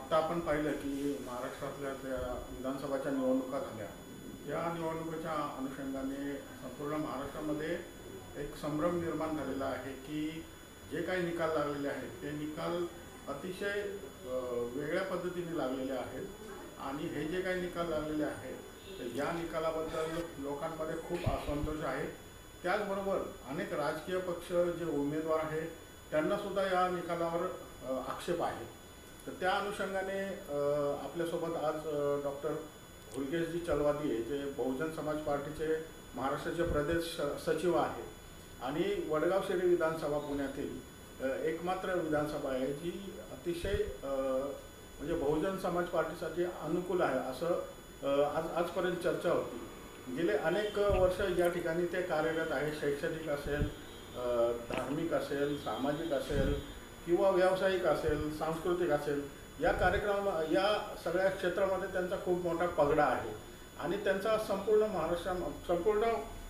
आता आपण पाहिलं की महाराष्ट्रातल्या त्या विधानसभाच्या निवडणुका झाल्या. या निवडणुकीच्या अनुषंगाने संपूर्ण महाराष्ट्रामध्ये एक संभ्रम निर्माण झालेला आहे की जे काही निकाल लागलेले आहेत ते निकाल अतिशय वेगळ्या पद्धतीने लागलेले आहेत आणि हे जे काही निकाल लागलेले आहेत या निकालाबद्दल लोकांमध्ये खूप असंतोष आहे. त्याचबरोबर अनेक राजकीय पक्ष जे उमेदवार आहेत त्यांना सुद्धा या निकालावर आक्षेप आहे. तर त्या अनुषंगाने आपल्यासोबत आज डॉक्टर हुलगेशजी चलवादी जे बहुजन समाज पार्टीचे महाराष्ट्राचे प्रदेश सचिव आहेत आणि वडगाव शेरी विधानसभा पुण्यातील एकमात्र विधानसभा आहे जी अतिशय म्हणजे बहुजन समाज पार्टीसाठी अनुकूल आहे असं आजपर्यंत चर्चा होती. गेले अनेक वर्ष या ठिकाणी ते कार्यरत आहे. शैक्षणिक असेल, धार्मिक असेल, सामाजिक असेल किंवा व्यावसायिक असेल, सांस्कृतिक असेल, या या सगळ्या क्षेत्रामध्ये त्यांचा खूप मोठा पगडा आहे आणि त्यांचा संपूर्ण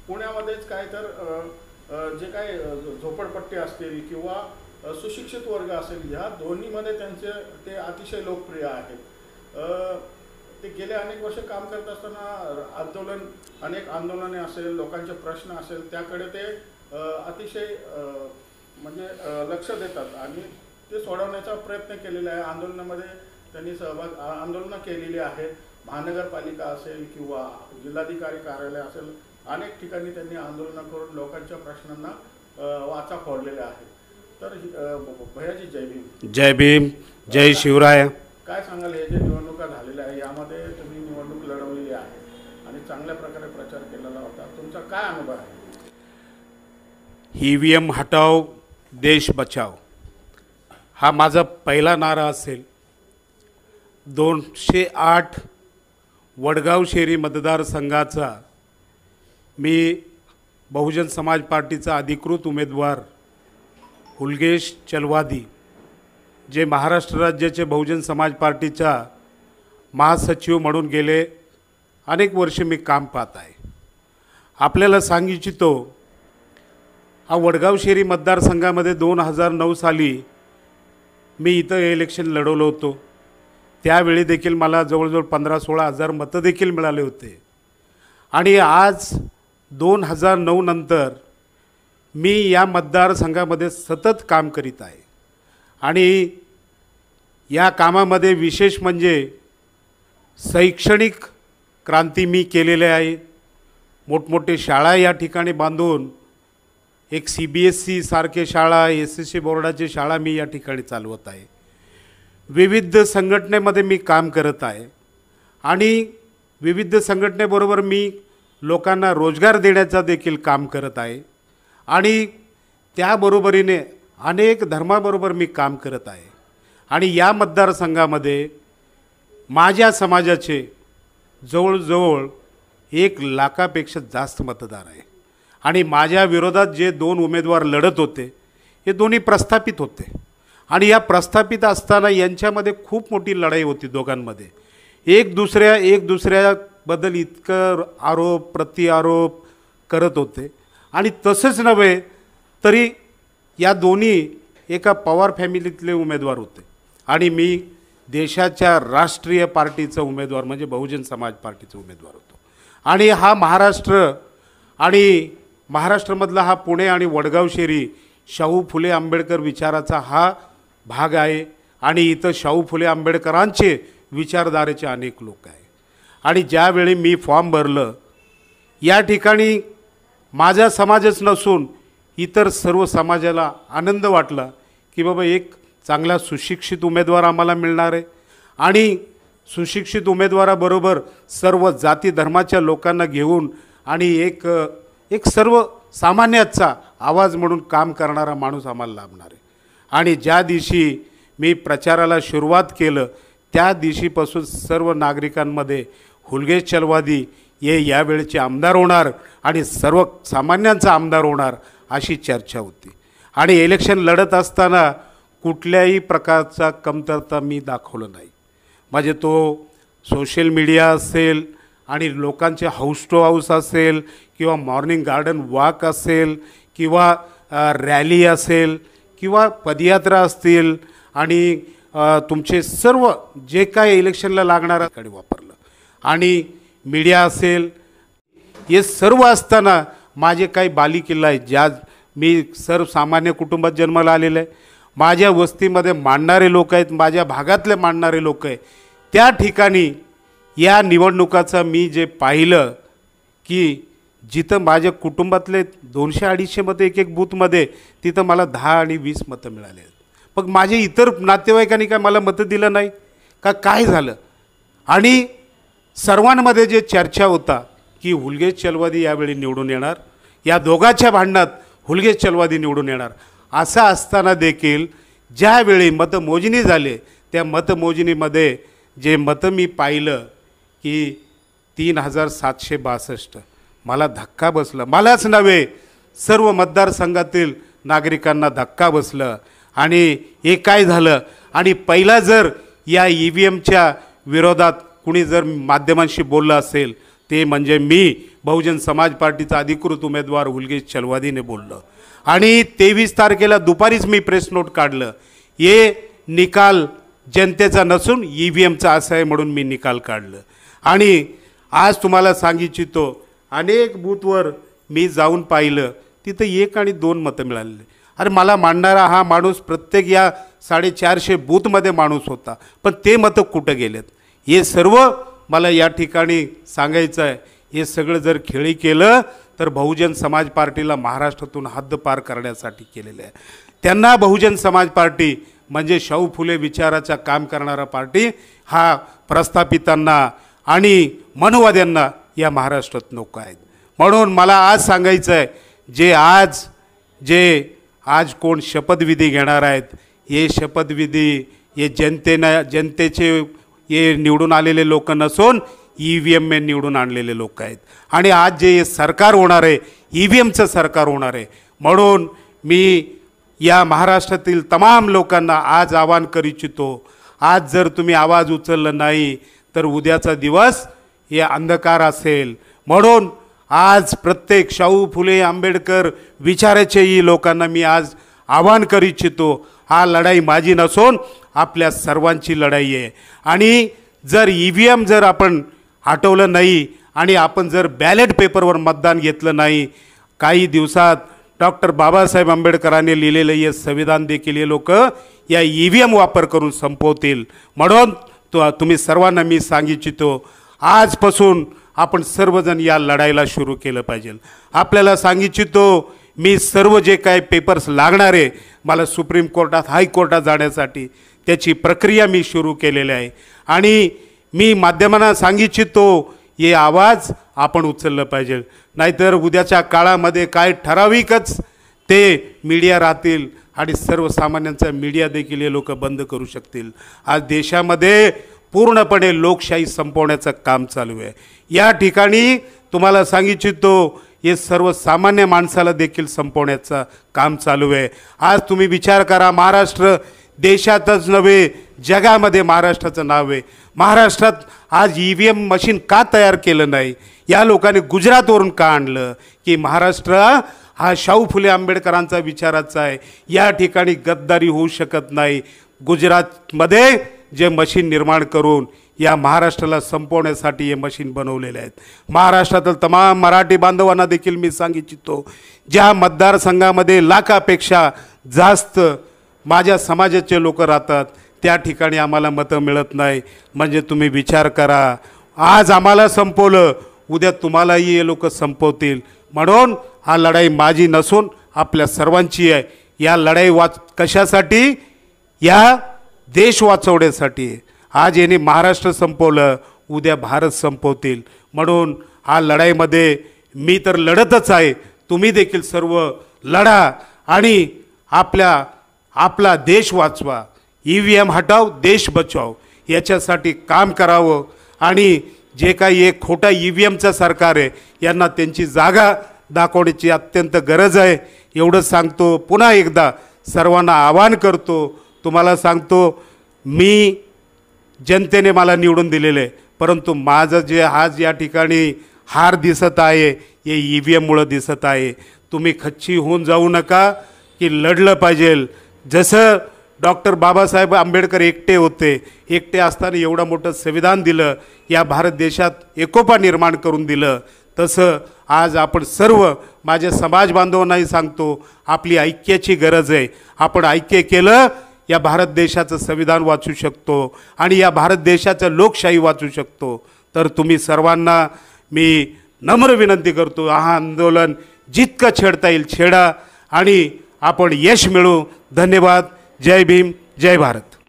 पुण्यामध्येच काय तर जे काय झोपडपट्टी असतील किंवा सुशिक्षित वर्ग असेल ह्या दोन्हीमध्ये ते अतिशय लोकप्रिय आहेत. ते गेले अनेक वर्ष काम करत असताना अनेक आंदोलने असेल, लोकांचे प्रश्न असेल त्याकडे ते अतिशय म्हणजे लक्ष देतात आणि ते सोडवण्याचा प्रयत्न केलेला आहे. आंदोलनामध्ये त्यांनी आंदोलनं केलेली आहेत. महानगरपालिका असेल किंवा जिल्हाधिकारी कार्यालय असेल अनेक ठिकाणी त्यांनी आंदोलनं करून लोकांच्या प्रश्नांना वाचा फोडलेल्या आहेत. तर भैयाजी जय भीम. जय भीम, जय शिवराय. काय सांगाल हे जे निवडणुका झालेल्या आहे यामध्ये तुम्ही निवडणूक लढवलेली आहे आणि चांगल्या प्रकारे प्रचार केलेला होता, तुमचा काय अनुभव आहे? ईव्हीएम हटाओ देश बचाओ हा माझा पहिला नारा असेल. 208 वडगाव शेरी मतदारसंघाचा मी बहुजन समाज पार्टीचा अधिकृत उमेदवार हुलगेश चलवादी जे महाराष्ट्र राज्याचे बहुजन समाज पार्टीचा महासचिव म्हणून गेले अनेक वर्ष मी काम पाहत आहे. आपल्याला सांगू इच्छितो हा वडगाव शेरी मतदारसंघामध्ये 2009 साली मी इथं इलेक्शन लढवलं होतं. त्यावेळी देखील मला जवळजवळ 15-16 हजार मतं देखील मिळाले होते आणि आज 2009 नंतर मी या मतदारसंघामध्ये सतत काम करीत आहे आणि या कामामध्ये विशेष म्हणजे शैक्षणिक क्रांती मी केलेली आहे. मोठमोठे शाळा या ठिकाणी बांधून एक CBSE सारखे शाळा, SSC बोर्डाची शाळा मी या ठिकाणी चालवत आहे. विविध संघटनेमध्ये मी काम करत आहे आणि विविध संघटनेबरोबर मी लोकांना रोजगार देण्याचा देखील काम करत आहे आणि त्याबरोबरीने अनेक धर्माबरोबर मी काम करत आहे आणि या मतदारसंघामध्ये माझ्या समाजाचे जवळजवळ 1 लाखापेक्षा जास्त मतदार आहे आणि माझ्या विरोधात जे 2 उमेदवार लढत होते हे दोन्ही प्रस्थापित होते आणि या प्रस्थापित असताना यांच्यामध्ये खूप मोठी लढाई होती. दोघांमध्ये एक दुसऱ्याबद्दल इतकं आरोप प्रत्यारोप करत होते आणि तसंच नव्हे तरी या दोन्ही एका पवार फॅमिलीतले उमेदवार होते आणि मी देशाच्या राष्ट्रीय पार्टीचा उमेदवार म्हणजे बहुजन समाज पार्टीचा उमेदवार होतो आणि हा महाराष्ट्रामधला हा पुणे आणि वडगाव शेरी शाहू फुले आंबेडकर विचाराचा हा भाग आहे आणि इथं शाहू फुले आंबेडकरांचे विचारधारेचे अनेक लोक आहे आणि ज्यावेळी मी फॉर्म भरलं या ठिकाणी माझा समाजच नसून इतर सर्व समाजाला आनंद वाटला की बाबा एक चांगला सुशिक्षित उमेदवार आम्हाला मिळणार आहे आणि सुशिक्षित उमेदवाराबरोबर सर्व जाती धर्माच्या लोकांना घेऊन आणि एक सर्व सामान्याचा आवाज म्हणून काम करणारा माणूस आम्हाला लाभणार आहे. आणि ज्या दिवशी मी प्रचाराला सुरुवात केलं त्या दिवशीपासून सर्व नागरिकांमध्ये हुलगेश चलवादी हे यावेळेचे आमदार होणार आणि सर्व सामान्यांचा आमदार होणार अशी चर्चा होती आणि इलेक्शन लढत असताना कुठल्याही प्रकारचा कमतरता मी दाखवलं नाही. म्हणजे तो सोशल मीडिया असेल आणि लोकांचे हाऊस टू हाऊस असेल किंवा मॉर्निंग गार्डन वॉक असेल किंवा रॅली असेल किंवा पदयात्रा असतील आणि तुमचे सर्व जे काय इलेक्शनला लागणारं कडे वापरलं आणि मीडिया असेल हे सर्व असताना माझे काही बालीकिल्ला आहेत ज्या मी सर्वसामान्य कुटुंबात जन्माला आलेलं आहे. माझ्या वस्तीमध्ये मांडणारे लोक आहेत, माझ्या भागातले मांडणारे लोक आहेत. त्या ठिकाणी या निवडणुकाचं मी जे पाहिलं की जिथं माझ्या कुटुंबातले 200-250 मतं एक बूथमध्ये तिथं मला 10 आणि 20 मतं मिळाले. मग माझे इतर नातेवाईकांनी काय मला मतं दिलं नाही का काय झालं? आणि सर्वांमध्ये जे चर्चा होता की हुलगेश चलवादी यावेळी निवडून येणार, या दोघांच्या भांडणात हुलगेश चलवादी निवडून येणार. असं असताना देखील ज्यावेळी मतमोजणी झाले त्या मतमोजणीमध्ये जे मतं मी पाहिलं की 3762 मला धक्का बसला. मलाच नव्हे सर्व मतदारसंघातील नागरिकांना धक्का बसलं. आणि हे काय झालं? आणि पहिला जर या EVMच्या विरोधात कुणी जर माध्यमांशी बोललं असेल ते म्हणजे मी बहुजन समाज पार्टीचा अधिकृत उमेदवार हुलगेश चलवादीने बोललो. आणि 23 तारखेला दुपारीच मी प्रेस नोट काढलं. हे निकाल जनतेचा नसून EVMचा असं आहे म्हणून मी निकाल काढलं. आणि आज तुम्हाला सांगू इच्छितो अनेक बूथवर मी जाऊन पाहिलं तिथं 1 आणि 2 मतं मिळालेली. अरे मला मांडणारा हा माणूस प्रत्येक या 450 बूथमध्ये माणूस होता, पण ते मतं कुठं गेलेत हे सर्व मला या ठिकाणी सांगायचं आहे. हे सगळं जर खेळी केलं तर बहुजन समाज पार्टीला महाराष्ट्रातून हद्दपार करण्यासाठी केलेलं आहे. त्यांना बहुजन समाज पार्टी म्हणजे शाहू फुले विचाराचा काम करणारा पार्टी हा प्रस्थापितांना आणि मनुवाद्यांना या महाराष्ट्रात नको आहेत. म्हणून मला आज सांगायचं आहे जे आज कोण शपथविधी घेणार आहेत हे शपथविधी हे जनतेचे हे निवडून आलेले लोक नसून EVMने निवडून आणलेले लोक आहेत. आणि आज जे सरकार होणार आहे EVMचं सरकार होणार आहे. म्हणून मी या महाराष्ट्रातील तमाम लोकांना आज आवाहन करू इच्छितो, आज जर तुम्ही आवाज उचलला नाही तर उद्याचा दिवस हे अंधकार असेल. म्हणून आज प्रत्येक शाहू फुले आंबेडकर विचाराच्याही लोकांना मी आज आवाहन करू इच्छितो, हा लढाई माझी नसून आपल्या सर्वांची लढाई आहे. आणि जर EVM जर आपण हटवलं नाही आणि आपण जर बॅलेट पेपरवर मतदान घेतलं नाही, काही दिवसात डॉक्टर बाबासाहेब आंबेडकरांनी लिहिलेलं हे संविधान देखील हे लोक या EVM वापर करून संपवतील. म्हणून तुम्ही सर्वांना मी सांगू इच्छितो आजपासून आपण सर्वजण या लढाईला सुरू केलं पाहिजे. आपल्याला सांगू इच्छितो मी सर्व जे काय पेपर्स लागणार आहे मला सुप्रीम कोर्टात हायकोर्टात जाण्यासाठी त्याची प्रक्रिया मी सुरू केलेली आहे. आणि मी माध्यमांना सांगू इच्छितो हे आवाज आपण उचललं पाहिजे, नाहीतर उद्याच्या काळामध्ये काय ठराविकच ते मीडिया राहतील आणि सर्वसामान्यांचा मीडिया देखील हे लोक बंद करू शकतील. आज देशामध्ये पूर्णपणे लोकशाही संपवण्याचं काम चालू आहे. या ठिकाणी तुम्हाला सांगू इच्छितो हे सर्वसामान्य माणसाला देखील संपवण्याचं काम चालू आहे. आज तुम्ही विचार करा, महाराष्ट्र देशातच नव्हे जगामध्ये महाराष्ट्राचं नाव आहे. महाराष्ट्रात आज EVM मशीन का तयार केलं नाही? या लोकांनी गुजरातवरून का आणलं की महाराष्ट्र हा शाहू फुले आंबेडकरांचा विचाराचा आहे. या ठिकाणी गद्दारी होऊ शकत नाही. गुजरातमध्ये जे मशीन निर्माण करून या महाराष्ट्राला संपवण्यासाठी हे मशीन बनवलेले आहेत. महाराष्ट्रातील तमाम मराठी बांधवांना देखील मी सांगू इच्छितो ज्या मतदारसंघामध्ये लाखापेक्षा जास्त माझ्या समाजाचे लोक राहतात त्या ठिकाणी आम्हाला मतं मिळत नाही. म्हणजे तुम्ही विचार करा, आज आम्हाला संपवलं उद्या तुम्हालाही हे लोक संपवतील. म्हणून हा लढाई माझी नसून आपल्या सर्वांची आहे. या लढाई कशासाठी? या देश वाचवण्यासाठी. आज यांनी महाराष्ट्र संपवलं उद्या भारत संपवतील. म्हणून हा लढाईमध्ये मी तर लढतच आहे, तुम्ही देखील सर्व लढा आणि आपला देश वाचवा. EVM हटाव देश बचाव याच्यासाठी काम करावं. आणि जे काही एक खोटा EVMचं सरकार आहे यांना त्यांची जागा दाखवण्याची अत्यंत गरज आहे. एवढं सांगतो. पुन्हा एकदा सर्वांना आवाहन करतो, तुम्हाला सांगतो मी जनतेने मला निवडून दिलेले आहे, परंतु माझं जे आज या ठिकाणी हार दिसत आहे हे EVMमुळं दिसत आहे. तुम्ही खच्ची होऊन जाऊ नका की लढलं पाहिजे. जसं डॉक्टर बाबासाहेब आंबेडकर एकटे होते. एकटे असताना एवढं मोठं संविधान दिलं, या भारत देशात एकोपा निर्माण करून दिलं. तसं आज आपण सर्व माझ्या समाज बांधवांनाही सांगतो, आपली ऐक्याची गरज आहे. आपण ऐक्य केलं, या भारत देशाचं संविधान वाचू शकतो आणि या भारत देशाचं लोकशाही वाचू शकतो. तर तुम्ही सर्वांना मी नम्र विनंती करतो, हा आंदोलन जितकं छेडता येईल छेडा आणि आपण यश मिळवू. धन्यवाद. जय भीम, जय भारत.